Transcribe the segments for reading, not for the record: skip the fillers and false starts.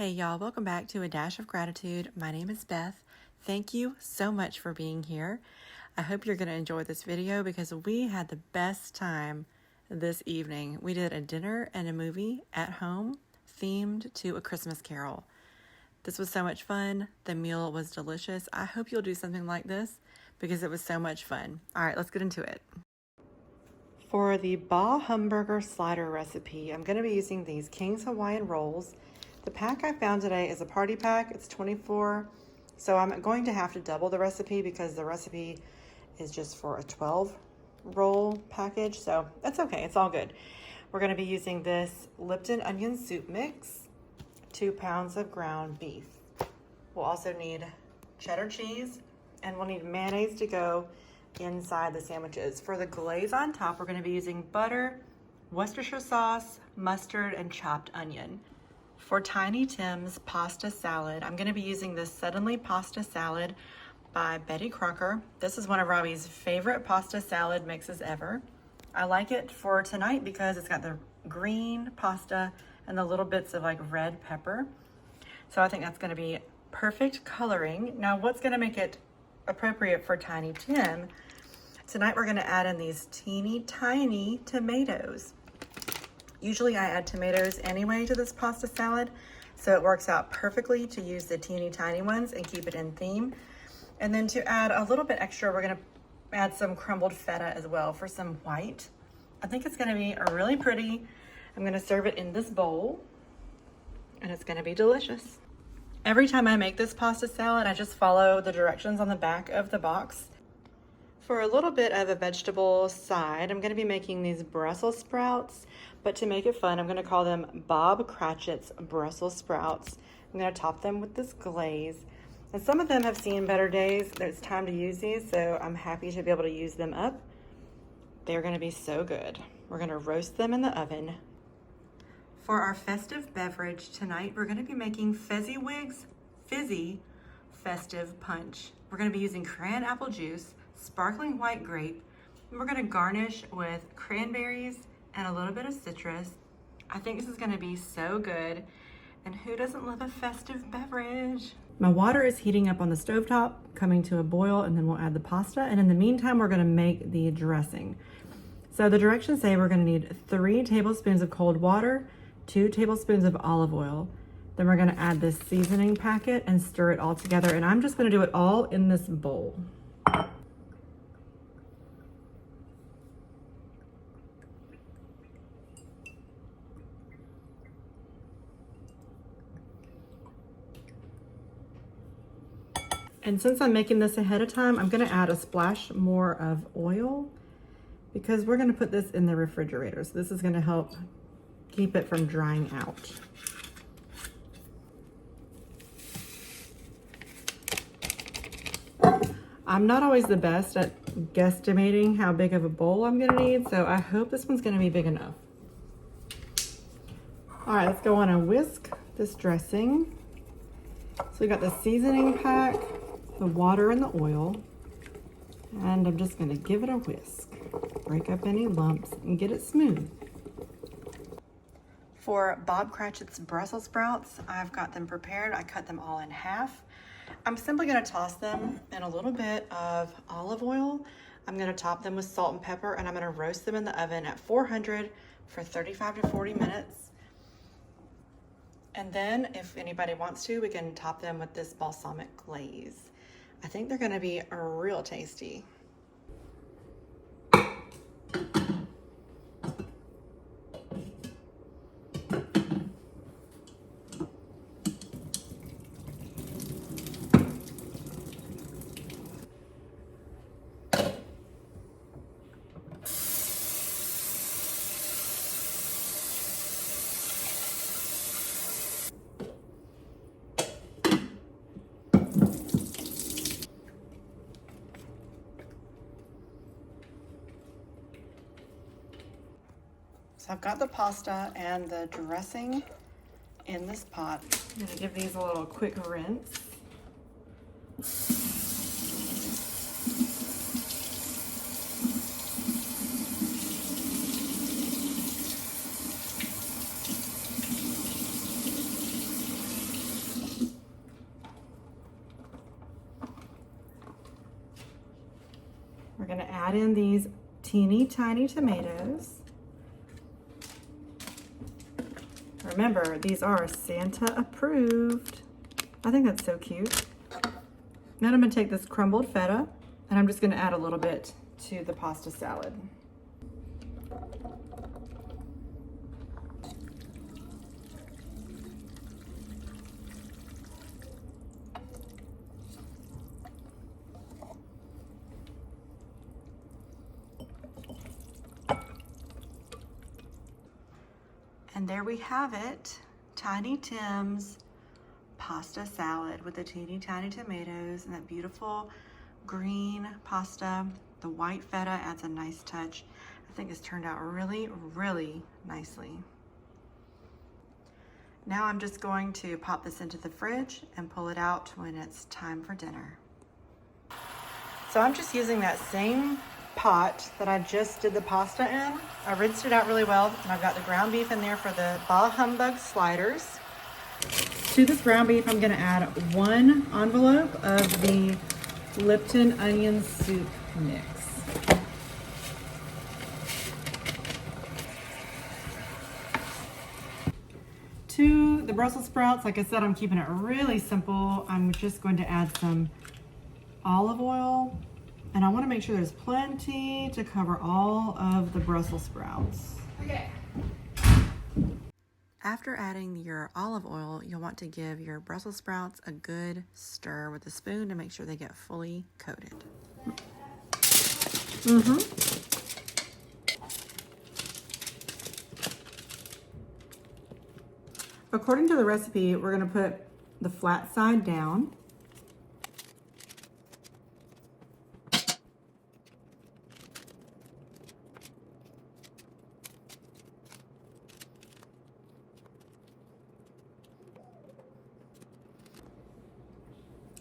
Hey y'all, welcome back to A Dash of Gratitude. My name is Beth. Thank you so much for being here. I hope you're going to enjoy this video because we had the best time this evening. We did a dinner and a movie at home themed to A Christmas Carol. This was so much fun. The meal was delicious. I hope you'll do something like this because it was so much fun. All right, let's get into it. For the Ba Hamburger Slider recipe, I'm going to be using these King's Hawaiian rolls. The pack I found today is a party pack. It's 24, so I'm going to have to double the recipe because the recipe is just for a 12 roll package, so that's okay. It's all good. We're going to be using this Lipton onion soup mix, 2 pounds of ground beef. We'll also need cheddar cheese, and we'll need mayonnaise to go inside the sandwiches. For the glaze on top, we're going to be using butter, Worcestershire sauce, mustard, and chopped onion. For Tiny Tim's pasta salad, I'm going to be using this Suddenly Pasta Salad by Betty Crocker. This is one of Robbie's favorite pasta salad mixes ever. I like it for tonight because it's got the green pasta and the little bits of like red pepper. So I think that's going to be perfect coloring. Now, what's going to make it appropriate for Tiny Tim? Tonight we're going to add in these teeny tiny tomatoes. Usually I add tomatoes anyway to this pasta salad, so it works out perfectly to use the teeny tiny ones and keep it in theme. And then to add a little bit extra, we're going to add some crumbled feta as well for some white. I think it's going to be really pretty. I'm going to serve it in this bowl, and it's going to be delicious. Every time I make this pasta salad, I just follow the directions on the back of the box. For a little bit of a vegetable side, I'm going to be making these Brussels sprouts, but to make it fun, I'm going to call them Bob Crachit's Brussels sprouts. I'm going to top them with this glaze. And some of them have seen better days. It's time to use these, so I'm happy to be able to use them up. They're going to be so good. We're going to roast them in the oven. For our festive beverage tonight, we're going to be making Fezzywig's Fizzy Festive Punch. We're going to be using Cran Apple juice, sparkling white grape, and we're going to garnish with cranberries and a little bit of citrus. I think this is going to be so good, and who doesn't love a festive beverage? My water is heating up on the stovetop, coming to a boil, and then we'll add the pasta, and in the meantime we're going to make the dressing. So the directions say we're going to need 3 tablespoons of cold water, 2 tablespoons of olive oil, then we're going to add this seasoning packet and stir it all together, and I'm just going to do it all in this bowl. And since I'm making this ahead of time, I'm going to add a splash more of oil because we're going to put this in the refrigerator. So this is going to help keep it from drying out. I'm not always the best at guesstimating how big of a bowl I'm going to need, so I hope this one's going to be big enough. All right, let's go on and whisk this dressing. So we got the seasoning pack, the water and the oil, and I'm just going to give it a whisk. Break up any lumps and get it smooth. For Bob Cratchit's Brussels sprouts, I've got them prepared. I cut them all in half. I'm simply going to toss them in a little bit of olive oil. I'm going to top them with salt and pepper, and I'm going to roast them in the oven at 400 for 35 to 40 minutes. And then if anybody wants to, we can top them with this balsamic glaze. I think they're going to be real tasty. So I've got the pasta and the dressing in this pot. I'm going to give these a little quick rinse. gonna add in these teeny tiny tomatoes. Remember, these are Santa approved. I think that's so cute. Now I'm gonna take this crumbled feta and I'm just gonna add a little bit to the pasta salad. And there we have it, Tiny Tim's pasta salad with the teeny tiny tomatoes and that beautiful green pasta. The white feta adds a nice touch. I think it's turned out really, really nicely. Now I'm just going to pop this into the fridge and pull it out when it's time for dinner. So I'm just using that same pot that I just did the pasta in. I rinsed it out really well, and I've got the ground beef in there for the Bah Humbug sliders. To this ground beef, I'm gonna add 1 envelope of the Lipton onion soup mix. To the Brussels sprouts, like I said, I'm keeping it really simple. I'm just going to add some olive oil, and I want to make sure there's plenty to cover all of the Brussels sprouts. Okay. After adding your olive oil, you'll want to give your Brussels sprouts a good stir with a spoon to make sure they get fully coated. According to the recipe, we're going to put the flat side down.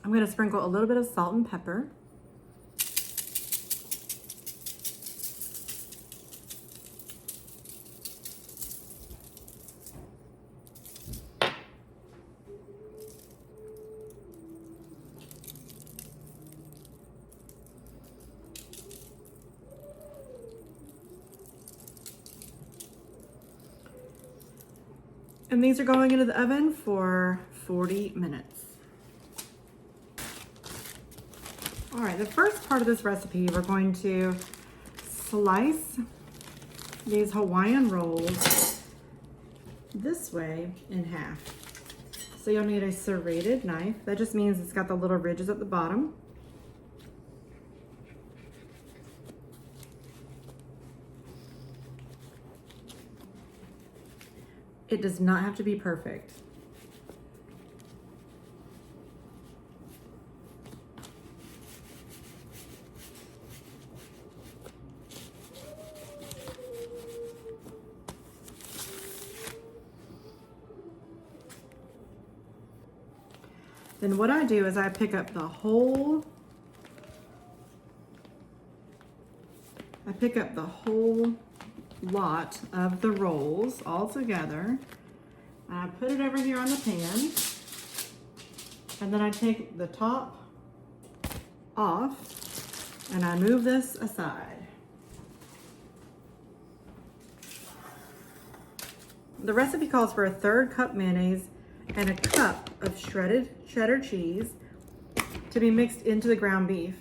I'm going to sprinkle a little bit of salt and pepper. And these are going into the oven for 40 minutes. All right, the first part of this recipe, we're going to slice these Hawaiian rolls this way in half. So you'll need a serrated knife. That just means it's got the little ridges at the bottom. It does not have to be perfect. Then what I do is I pick up the whole lot of the rolls all together. I put it over here on the pan, and then I take the top off and I move this aside. The recipe calls for a 1/3 cup mayonnaise and a cup of shredded cheddar cheese to be mixed into the ground beef.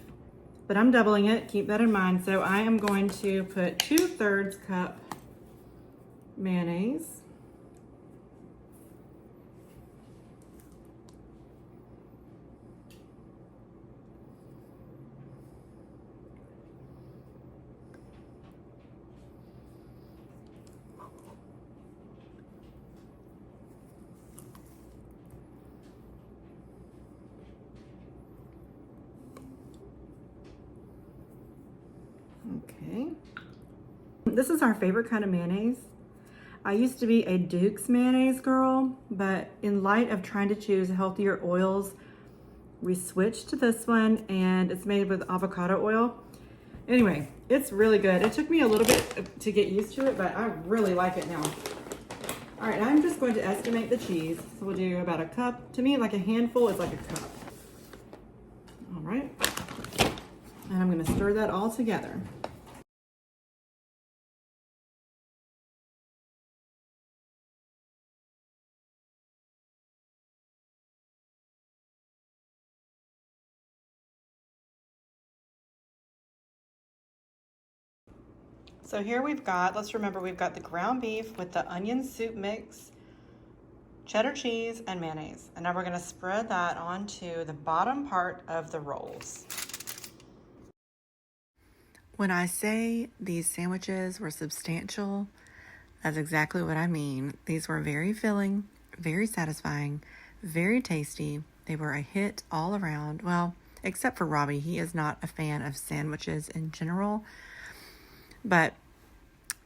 But I'm doubling it, keep that in mind. So I am going to put 2/3 cup mayonnaise. Okay. This is our favorite kind of mayonnaise. I used to be a Duke's mayonnaise girl, but in light of trying to choose healthier oils, we switched to this one, and it's made with avocado oil. Anyway, it's really good. It took me a little bit to get used to it, but I really like it now. All right, I'm just going to estimate the cheese. So we'll do about a cup. To me, like a handful is like a cup. All right. And I'm going to stir that all together. So here we've got, let's remember, we've got the ground beef with the onion soup mix, cheddar cheese, and mayonnaise. And now we're gonna spread that onto the bottom part of the rolls. When I say these sandwiches were substantial, that's exactly what I mean. These were very filling, very satisfying, very tasty. They were a hit all around. Well, except for Robbie. He is not a fan of sandwiches in general, but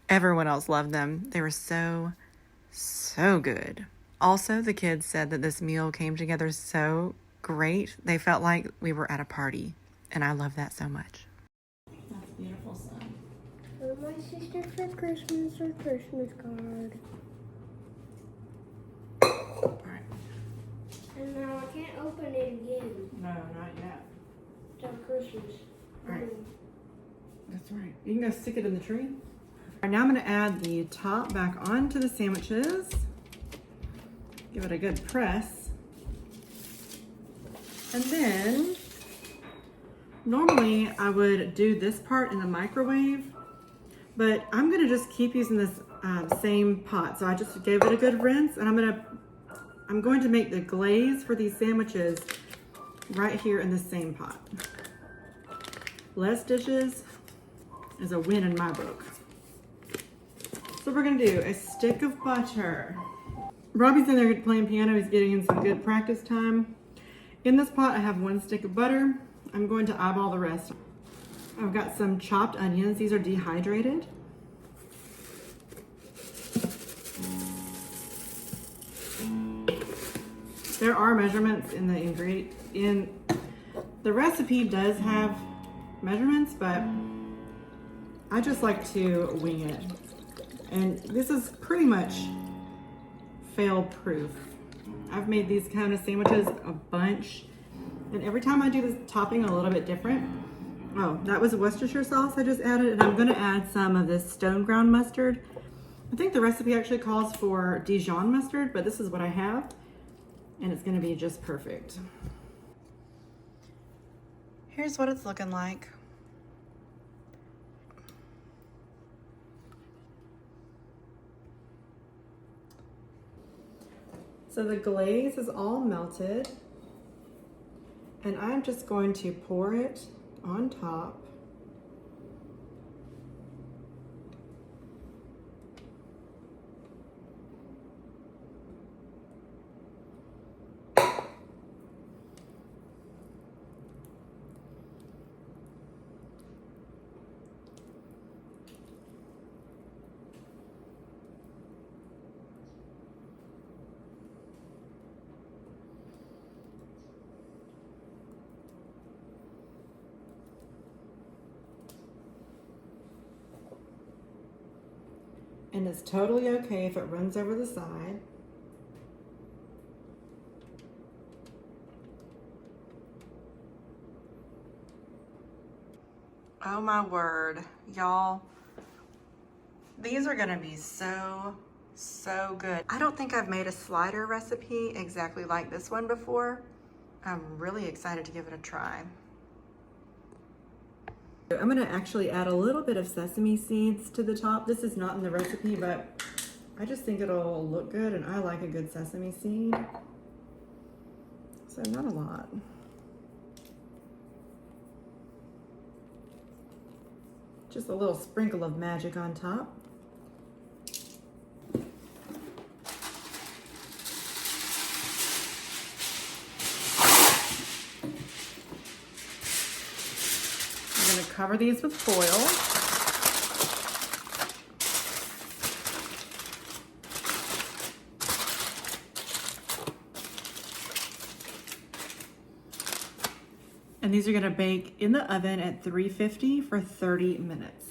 everyone else loved them. They were so good. Also, the kids said that this meal came together so great. They felt like we were at a party, and I love that so much. That's beautiful, son. For my sister for Christmas, her Christmas card. All right. And now I can't open it again. No, not yet. Till Christmas. All right. That's right. You can go stick it in the tree. All right, now I'm going to add the top back onto the sandwiches. Give it a good press. And then, normally I would do this part in the microwave, but I'm going to just keep using this same pot. So I just gave it a good rinse, and I'm going to make the glaze for these sandwiches right here in the same pot. Less dishes is a win in my book. So we're gonna do a stick of butter. Robbie's in there playing piano. He's getting in some good practice time. In this pot, I have 1 stick of butter. I'm going to eyeball the rest. I've got some chopped onions. These are dehydrated. There are measurements in the ingredient. The recipe does have measurements, but I just like to wing it. And this is pretty much fail proof. I've made these kind of sandwiches a bunch, and every time I do this topping a little bit different. Oh, that was Worcestershire sauce I just added, and I'm gonna add some of this stone ground mustard. I think the recipe actually calls for Dijon mustard, but this is what I have, and it's gonna be just perfect. Here's what it's looking like. So the glaze is all melted, and I'm just going to pour it on top. And it's totally okay if it runs over the side. Oh my word, y'all. These are gonna be so good. I don't think I've made a slider recipe exactly like this one before. I'm really excited to give it a try. I'm gonna actually add a little bit of sesame seeds to the top. This is not in the recipe, but I just think it'll look good, and I like a good sesame seed. So not a lot. Just a little sprinkle of magic on top. I'm going to cover these with foil. And these are going to bake in the oven at 350 for 30 minutes.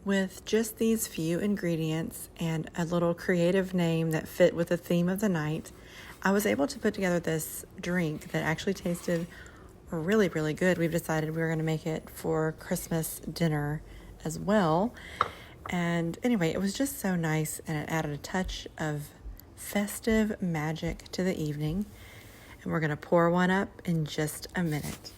With just these few ingredients and a little creative name that fit with the theme of the night, I was able to put together this drink that actually tasted really, really good. We've decided we were going to make it for Christmas dinner as well. And anyway, it was just so nice, and it added a touch of festive magic to the evening. And we're going to pour one up in just a minute.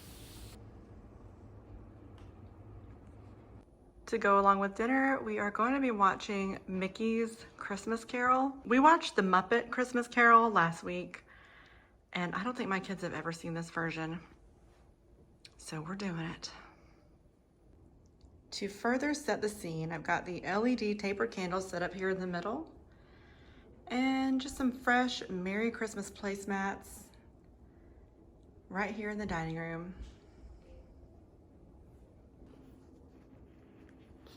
To go along with dinner, we are going to be watching Mickey's Christmas Carol. We watched the Muppet Christmas Carol last week, and I don't think my kids have ever seen this version, so we're doing it. To further set the scene, I've got the LED tapered candles set up here in the middle, and just some fresh Merry Christmas placemats right here in the dining room.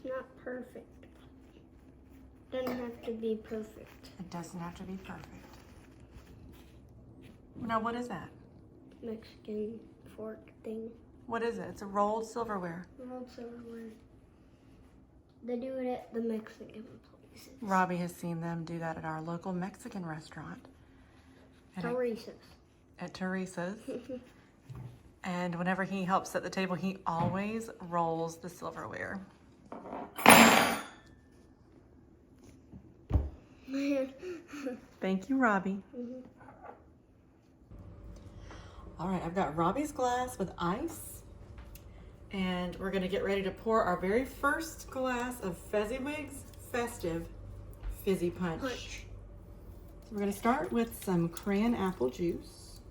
It's not perfect. Doesn't have to be perfect. It doesn't have to be perfect. Now, what is that? Mexican fork thing. What is it? It's a rolled silverware. Rolled silverware. They do it at the Mexican places. Robbie has seen them do that at our local Mexican restaurant. At Teresa's. And whenever he helps set the table, he always rolls the silverware. Thank you, Robbie. All right, I've got Robbie's glass with ice, and we're gonna get ready to pour our very first glass of Fezzywig's Festive Fizzy Punch. So we're gonna start with some Cran Apple juice.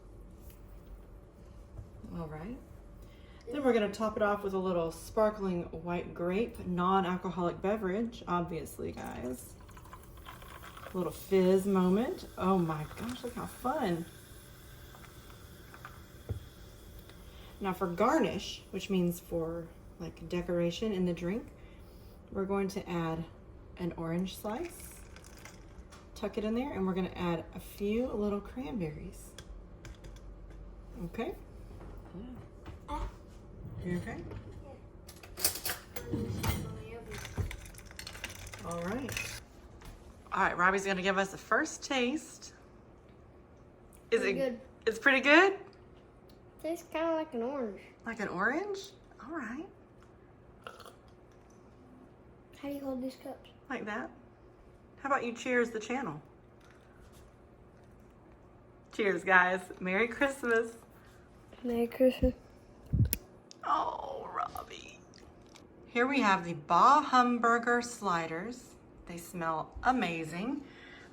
All right. Then we're gonna top it off with a little sparkling white grape, non-alcoholic beverage, obviously, guys. A little fizz moment. Oh my gosh, look how fun. Now for garnish, which means for like decoration in the drink, we're going to add an orange slice, tuck it in there, and we're gonna add a few little cranberries. Okay? You okay? All right. All right, Robbie's gonna give us the first taste. Is it good? It's pretty good? Tastes kind of like an orange. Like an orange? All right. How do you hold these cups? Like that. How about you cheers the channel? Cheers, guys. Merry Christmas. Merry Christmas. Oh, Robbie. Here we have the Bah Humburger sliders. They smell amazing.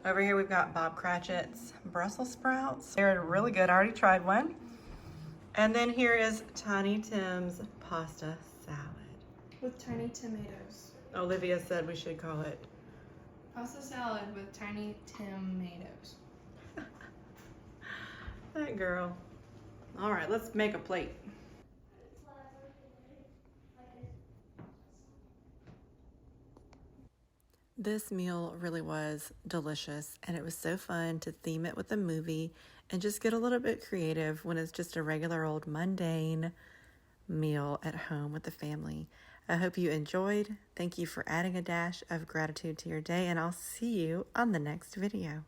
Over here we've got Bob Crachit's Brussels sprouts. They're really good. I already tried one. And then here is Tiny Tim's pasta salad. With tiny tomatoes. Olivia said we should call it Pasta salad with tiny tomatoes. that girl. All right, let's make a plate. This meal really was delicious, and it was so fun to theme it with a movie and just get a little bit creative when it's just a regular old mundane meal at home with the family. I hope you enjoyed. Thank you for adding a dash of gratitude to your day, and I'll see you on the next video.